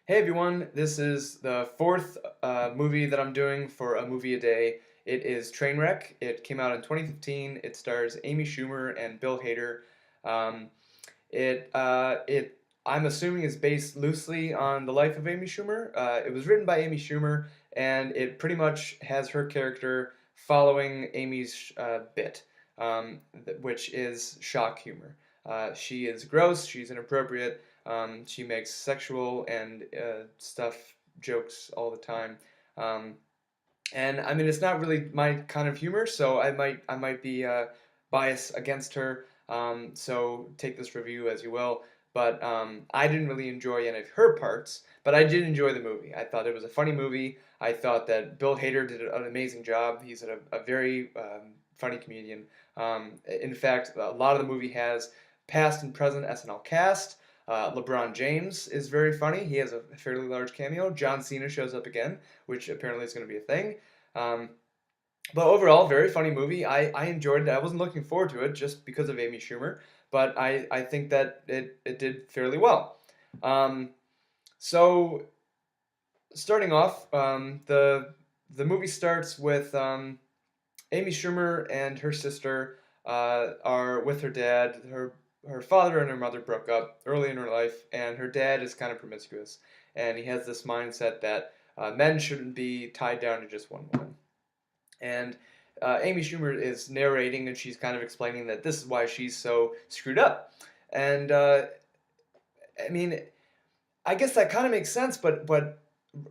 Hey everyone, this is the fourth movie that I'm doing for A Movie a Day. It is Trainwreck. It came out in 2015. It stars Amy Schumer and Bill Hader. Um, it I'm assuming is based loosely on the life of Amy Schumer. It was written by Amy Schumer, and it pretty much has her character following Amy's bit, which is shock humor. She is gross. She's inappropriate. She makes sexual and stuff jokes all the time. Um, and I mean, it's not really my kind of humor, so I might be biased against her. So take this review as you will. But I didn't really enjoy any of her parts, but I did enjoy the movie. I thought it was a funny movie. I thought that Bill Hader did an amazing job. He's a very funny comedian. In fact, a lot of the movie has past and present SNL cast. LeBron James is very funny. He has a fairly large cameo. John Cena shows up again, which apparently is going to be a thing. Um, but overall, very funny movie. I enjoyed it. I wasn't looking forward to it just because of Amy Schumer, but I think that it did fairly well. Um, so starting off, the movie starts with Amy Schumer and her sister are with her dad. Her father and her mother broke up early in her life, and her dad is kind of promiscuous, and he has this mindset that men shouldn't be tied down to just one woman. And Amy Schumer is narrating, and she's kind of explaining that this is why she's so screwed up. And I mean, I guess that kind of makes sense, but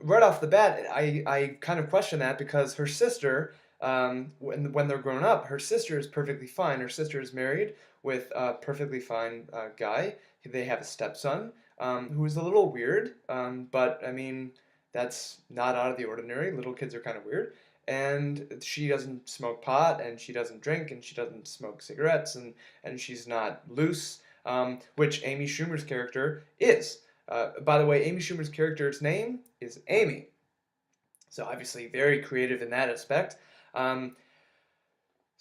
right off the bat, I kind of question that because her sister, when they're grown up, her sister is perfectly fine. Her sister is married with a perfectly fine guy. They have a stepson who is a little weird, but I mean that's not out of the ordinary. Little kids are kind of weird, and she doesn't smoke pot, and she doesn't drink, and she doesn't smoke cigarettes, and she's not loose, which Amy Schumer's character is. By the way, Amy Schumer's character's name is Amy. So obviously very creative in that aspect. Um,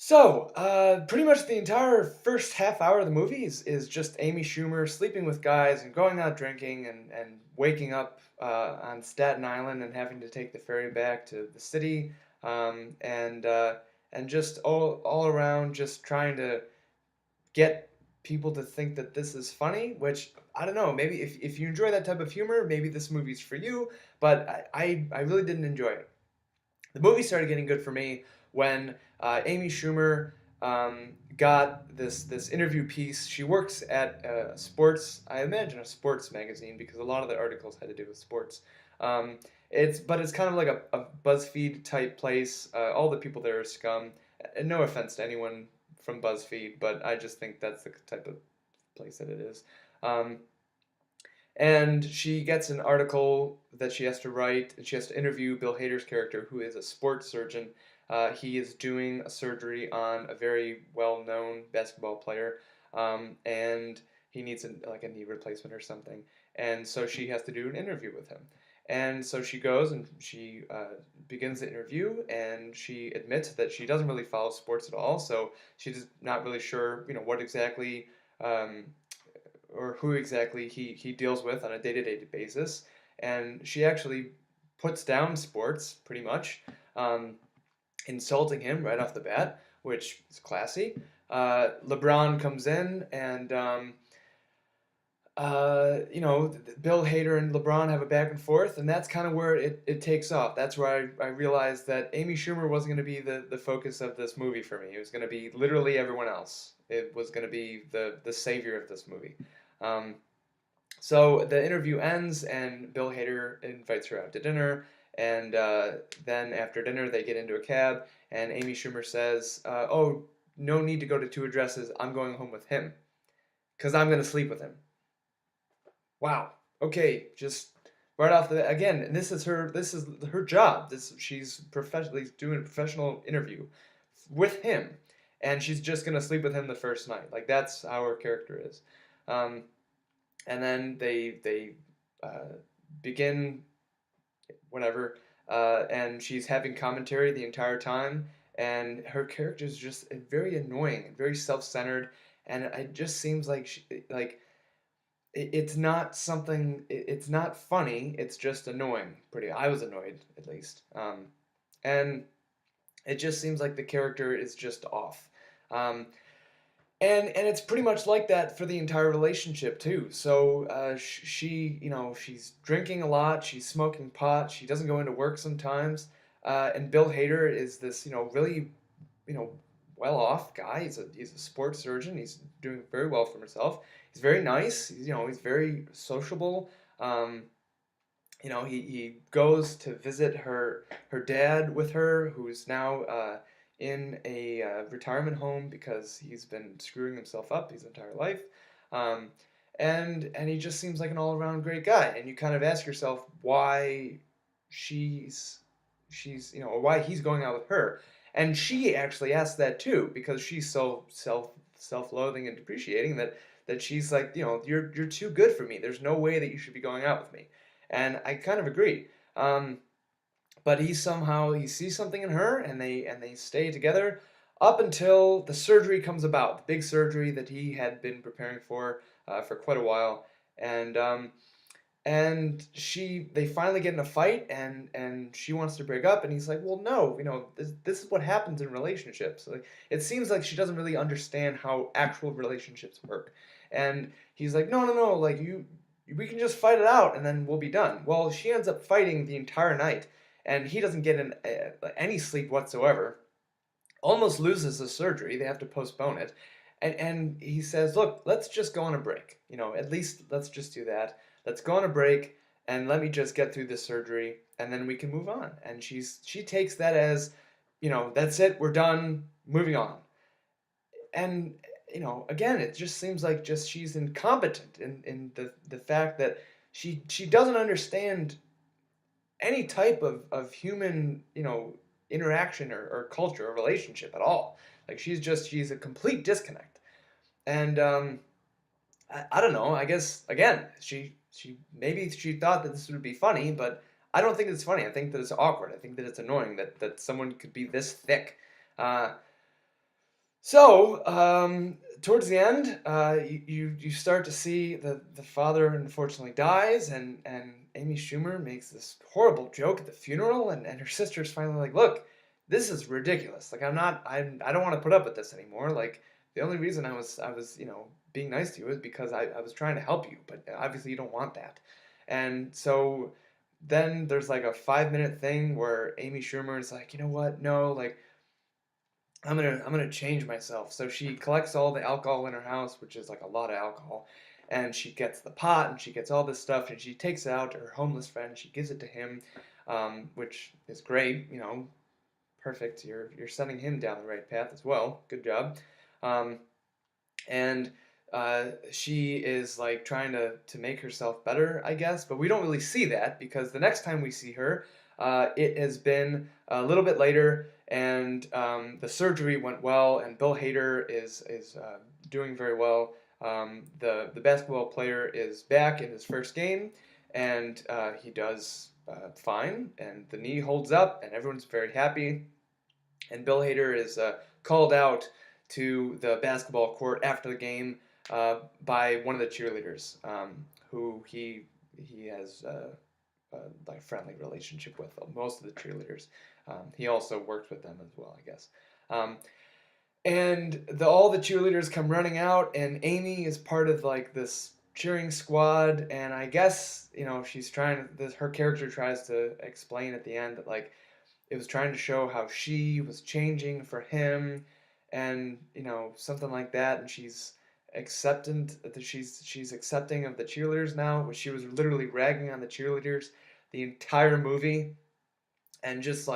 pretty much the entire first half hour of the movie is just Amy Schumer sleeping with guys and going out drinking and waking up on Staten Island and having to take the ferry back to the city and just all around just trying to get people to think that this is funny, which I don't know, maybe if you enjoy that type of humor, maybe this movie's for you, but I really didn't enjoy it. The movie started getting good for me when Amy Schumer got this interview piece. She works at a sports, I imagine a sports magazine because a lot of the articles had to do with sports. It's kind of like a BuzzFeed type place. All the people there are scum. And no offense to anyone from BuzzFeed, but I just think that's the type of place that it is. Um, and she gets an article that she has to write, and she has to interview Bill Hader's character, who is a sports surgeon. He is doing a surgery on a very well-known basketball player, and he needs like a knee replacement or something. And so she has to do an interview with him. And so she goes and she begins the interview, and she admits that she doesn't really follow sports at all. So she's not really sure, what exactly um, or who exactly he deals with on a day-to-day basis. And she actually puts down sports pretty much, um, insulting him right off the bat, which is classy. LeBron comes in and Bill Hader and LeBron have a back and forth, and that's kind of where it takes off. That's where I realized that Amy Schumer wasn't going to be the focus of this movie for me. It was going to be literally everyone else. It was going to be the savior of this movie. Um, so the interview ends, and Bill Hader invites her out to dinner, and then after dinner they get into a cab, and Amy Schumer says, "Oh, no need to go to two addresses. I'm going home with him, because I'm going to sleep with him." Wow. Okay, just right off the bat, again, and this is her job. She's professionally doing a professional interview with him, and she's just gonna sleep with him the first night. Like that's how her character is. Um, and then they uh, begin whatever, and she's having commentary the entire time, and her character is just very annoying and very self-centered, and it just seems like it's not something. It's not funny. It's just annoying. I was annoyed at least. And it just seems like the character is just off. Um, and it's pretty much like that for the entire relationship too. So she, she's drinking a lot. She's smoking pot. She doesn't go into work sometimes. And Bill Hader is this, really, you know, well off guy. He's a sports surgeon. He's doing very well for himself. He's very nice. He's very sociable. Um, he goes to visit her dad with her, who's now in a retirement home because he's been screwing himself up his entire life. Um, and he just seems like an all around great guy. And you kind of ask yourself why she's or why he's going out with her. And she actually asks that too because she's so self-loathing and depreciating that she's like, you're too good for me. There's no way that you should be going out with me. And I kind of agree. Um, but he sees something in her, and they stay together up until the surgery comes about, the big surgery that he had been preparing for quite a while, and they finally get in a fight, and she wants to break up, and he's like, well, no, this is what happens in relationships. Like, it seems like she doesn't really understand how actual relationships work, and he's like, no, no, no, like we can just fight it out and then we'll be done. Well, she ends up fighting the entire night, and he doesn't get any sleep whatsoever. Almost loses the surgery. They have to postpone it. And he says, look, let's just go on a break. At least let's just do that. Let's go on a break and let me just get through this surgery and then we can move on. And she takes that as, that's it, we're done, moving on. And again, it just seems like just she's incompetent in the fact that she doesn't understand any type of human interaction or culture or relationship at all. Like she's a complete disconnect. And I don't know. I guess again she maybe she thought that this would be funny, but I don't think it's funny. I think that it's awkward. I think that it's annoying that someone could be this thick. Uh, Towards the end, you start to see the father unfortunately dies, and Amy Schumer makes this horrible joke at the funeral, and her sister's finally like, look, this is ridiculous. Like I don't want to put up with this anymore. Like the only reason I was being nice to you is because I was trying to help you, but obviously you don't want that. And so then there's like a 5-minute thing where Amy Schumer is like, you know what? No, like I'm gonna change myself. So she collects all the alcohol in her house, which is like a lot of alcohol, and she gets the pot and she gets all this stuff and she takes it out to her homeless friend. She gives it to him, which is great. Perfect. You're sending him down the right path as well. Good job. Um, and she is like trying to make herself better, I guess. But we don't really see that because the next time we see her, it has been a little bit later, and the surgery went well, and Bill Hader is doing very well. The basketball player is back in his first game, and he does fine, and the knee holds up, and everyone's very happy. And Bill Hader is called out to the basketball court after the game by one of the cheerleaders, who he has like a friendly relationship with most of the cheerleaders. He also works with them as well, I guess. And all the cheerleaders come running out, and Amy is part of like this cheering squad, and I guess she's trying to. Her character tries to explain at the end that like it was trying to show how she was changing for him, and something like that, and she's she's accepting of the cheerleaders now, which she was literally ragging on the cheerleaders the entire movie, and just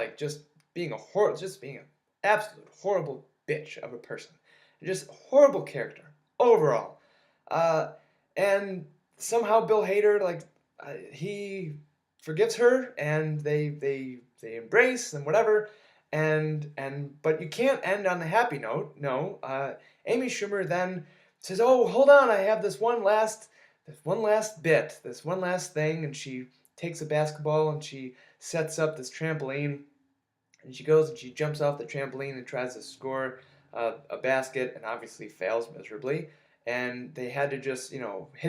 being just being an absolute horrible bitch of a person, just horrible character overall, uh, and somehow Bill Hader he forgives her, and they embrace and whatever, and but you can't end on a happy note. No, Amy Schumer then says, "Oh, hold on, I have this one last bit, this one last thing," and she takes a basketball and she sets up this trampoline, and she goes and she jumps off the trampoline and tries to score a basket, and obviously fails miserably. and they had to just, hit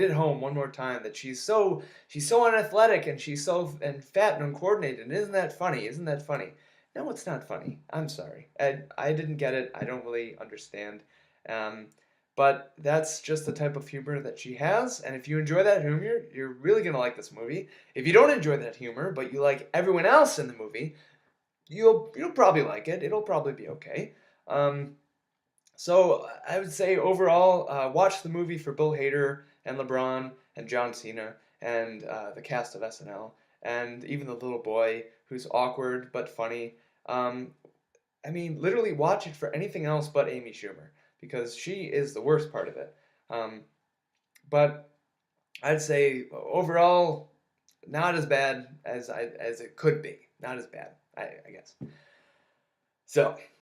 it home one more time that she's so unathletic and she's so and fat and uncoordinated. And isn't that funny? Isn't that funny? No, it's not funny. I'm sorry. I didn't get it. I don't really understand. Um, but that's just the type of humor that she has. And if you enjoy that humor, you're really gonna like this movie. If you don't enjoy that humor, but you like everyone else in the movie, you'll probably like it. It'll probably be okay. Um, so I would say overall, watch the movie for Bill Hader and LeBron and John Cena and the cast of SNL and even the little boy who's awkward but funny. Um, I mean, literally watch it for anything else but Amy Schumer because she is the worst part of it. Um, but I'd say overall, not as bad as it could be. Not as bad, I guess. So